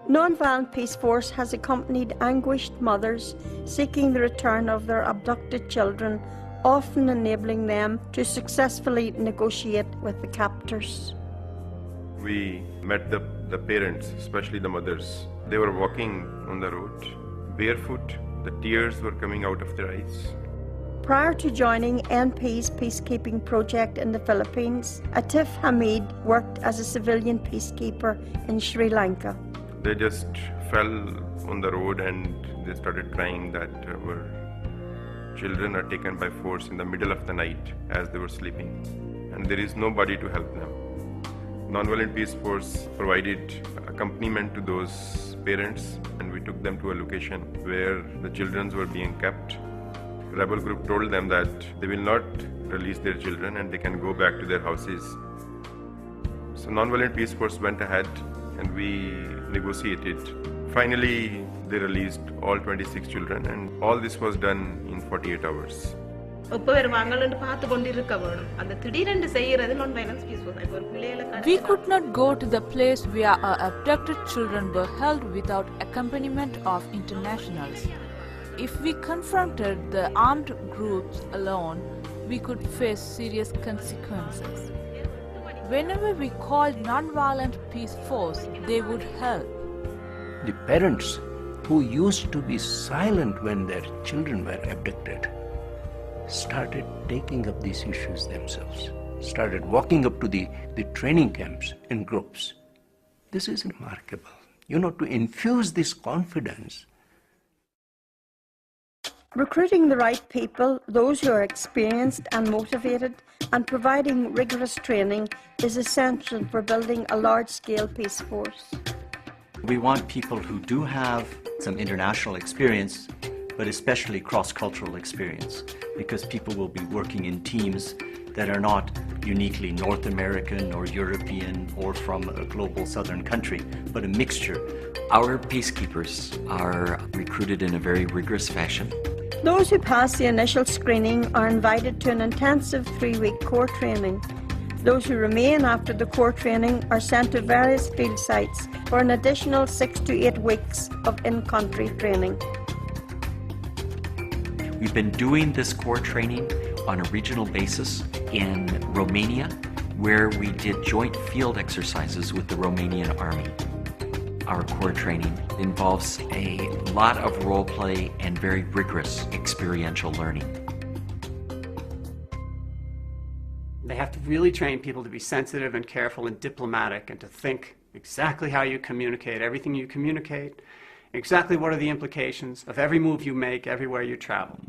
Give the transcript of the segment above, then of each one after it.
Nonviolent Peaceforce has accompanied anguished mothers seeking the return of their abducted children, often enabling them to successfully negotiate with the captors. We met the parents, especially the mothers. They were walking on the road, barefoot. The tears were coming out of their eyes. Prior to joining NP's peacekeeping project in the Philippines, Atif Hamid worked as a civilian peacekeeper in Sri Lanka. They just fell on the road and they started crying that our children are taken by force in the middle of the night as they were sleeping, and there is nobody to help them. Nonviolent Peaceforce provided accompaniment to those parents, and we took them to a location where the children were being kept. Rebel group told them that they will not release their children and they can go back to their houses. So Nonviolent Peaceforce went ahead and we negotiated. Finally, they released all 26 children, and all this was done in 48 hours. We could not go to the place where our abducted children were held without accompaniment of internationals. If we confronted the armed groups alone, we could face serious consequences. Whenever we called Nonviolent Peaceforce, they would help. The parents who used to be silent when their children were abducted started taking up these issues themselves, started walking up to the training camps in groups. This is remarkable. To infuse this confidence. Recruiting the right people, those who are experienced and motivated, and providing rigorous training is essential for building a large-scale peace force. We want people who do have some international experience, but especially cross-cultural experience, because people will be working in teams that are not uniquely North American or European or from a global southern country, but a mixture. Our peacekeepers are recruited in a very rigorous fashion. Those who pass the initial screening are invited to an intensive 3-week core training. Those who remain after the core training are sent to various field sites for an additional 6 to 8 weeks of in-country training. We've been doing this core training on a regional basis in Romania, where we did joint field exercises with the Romanian army. Our core training involves a lot of role play and very rigorous experiential learning. They have to really train people to be sensitive and careful and diplomatic, and to think exactly how you communicate, everything you communicate, exactly what are the implications of every move you make everywhere you travel.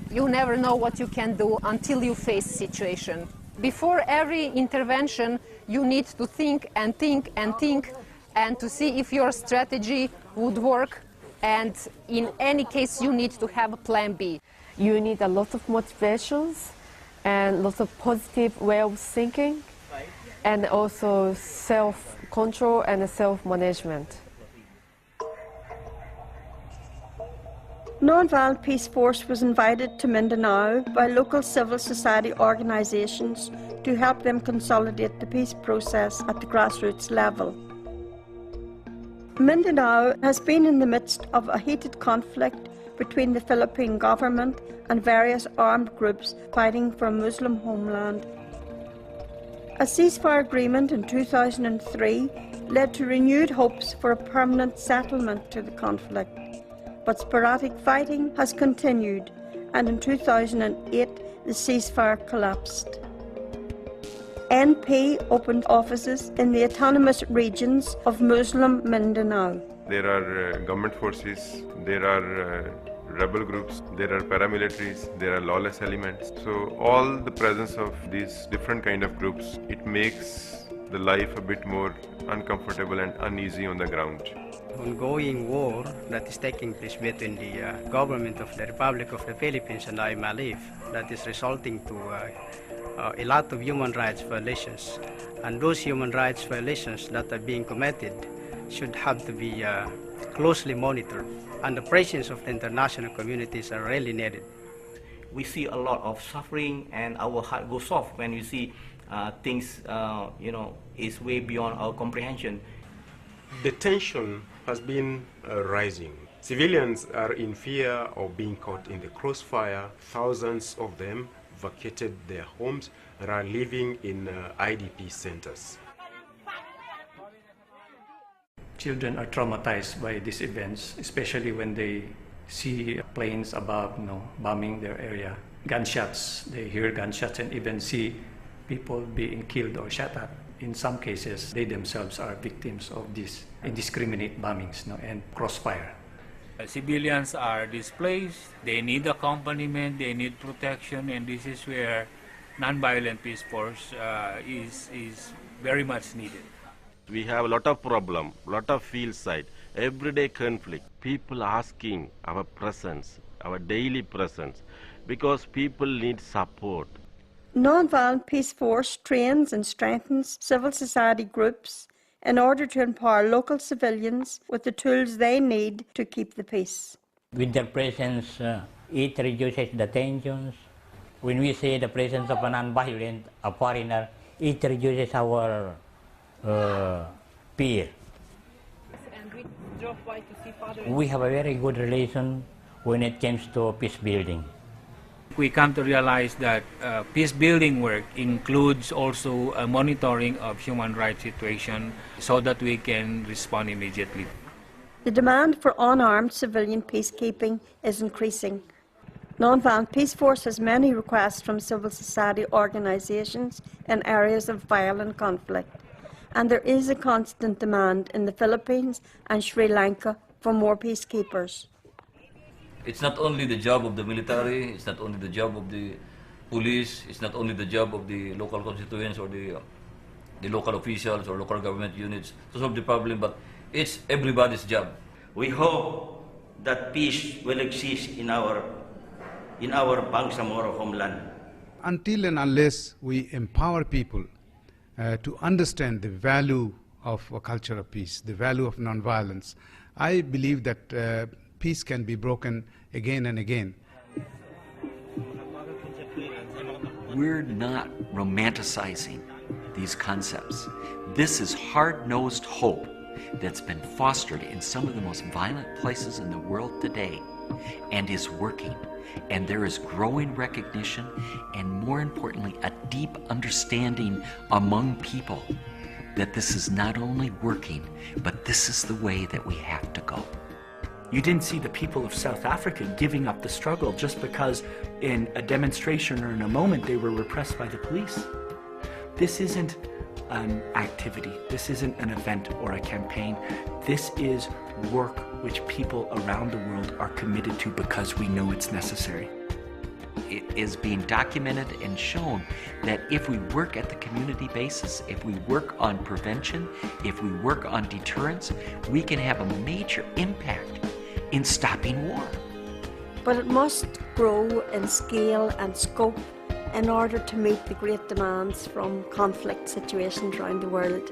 You never know what you can do until you face a situation. Before every intervention, you need to think and think and think, and to see if your strategy would work, and in any case you need to have a plan B. You need a lot of motivations and lots of positive way of thinking, and also self-control and self-management. Nonviolent Peaceforce was invited to Mindanao by local civil society organisations to help them consolidate the peace process at the grassroots level. Mindanao has been in the midst of a heated conflict between the Philippine government and various armed groups fighting for a Muslim homeland. A ceasefire agreement in 2003 led to renewed hopes for a permanent settlement to the conflict. But sporadic fighting has continued, and in 2008 the ceasefire collapsed. NP opened offices in the autonomous regions of Muslim Mindanao. There are government forces, there are rebel groups, there are paramilitaries, there are lawless elements. So all the presence of these different kind of groups, it makes the life a bit more uncomfortable and uneasy on the ground. Ongoing war that is taking place between the government of the Republic of the Philippines and IMALIF, that is resulting to a lot of human rights violations. And those human rights violations that are being committed should have to be closely monitored. And the presence of the international communities are really needed. We see a lot of suffering, and our heart goes soft when we see things, is way beyond our comprehension. The tension has been rising. Civilians are in fear of being caught in the crossfire. Thousands of them vacated their homes and are living in IDP centers. Children are traumatized by these events, especially when they see planes above, bombing their area. Gunshots, they hear gunshots and even see people being killed or shot at. In some cases, they themselves are victims of these indiscriminate bombings and crossfire. Civilians are displaced, they need accompaniment, they need protection, and this is where Nonviolent Peaceforce is very much needed. We have a lot of problem, lot of field side, everyday conflict, people asking our presence, our daily presence, because people need support. Nonviolent Peaceforce trains and strengthens civil society groups in order to empower local civilians with the tools they need to keep the peace. With their presence, it reduces the tensions. When we see the presence of a non-violent, a foreigner, it reduces our fear. We have a very good relation when it comes to peace building. We come to realize that peace building work includes also a monitoring of human rights situation so that we can respond immediately. The demand for unarmed civilian peacekeeping is increasing. Nonviolent Peaceforce has many requests from civil society organisations in areas of violent conflict, and there is a constant demand in the Philippines and Sri Lanka for more peacekeepers. It's not only the job of the military, it's not only the job of the police, it's not only the job of the local constituents or the local officials or local government units to solve the problem, but it's everybody's job. We hope that peace will exist in our Bangsamoro homeland. Until and unless we empower people to understand the value of a culture of peace, the value of nonviolence, I believe that peace can be broken again and again. We're not romanticizing these concepts. This is hard-nosed hope that's been fostered in some of the most violent places in the world today and is working. And there is growing recognition and, more importantly, a deep understanding among people that this is not only working, but this is the way that we have to go. You didn't see the people of South Africa giving up the struggle just because in a demonstration or in a moment they were repressed by the police. This isn't an activity, this isn't an event or a campaign. This is work which people around the world are committed to because we know it's necessary. It is being documented and shown that if we work at the community basis, if we work on prevention, if we work on deterrence, we can have a major impact in stopping war. But it must grow in scale and scope in order to meet the great demands from conflict situations around the world.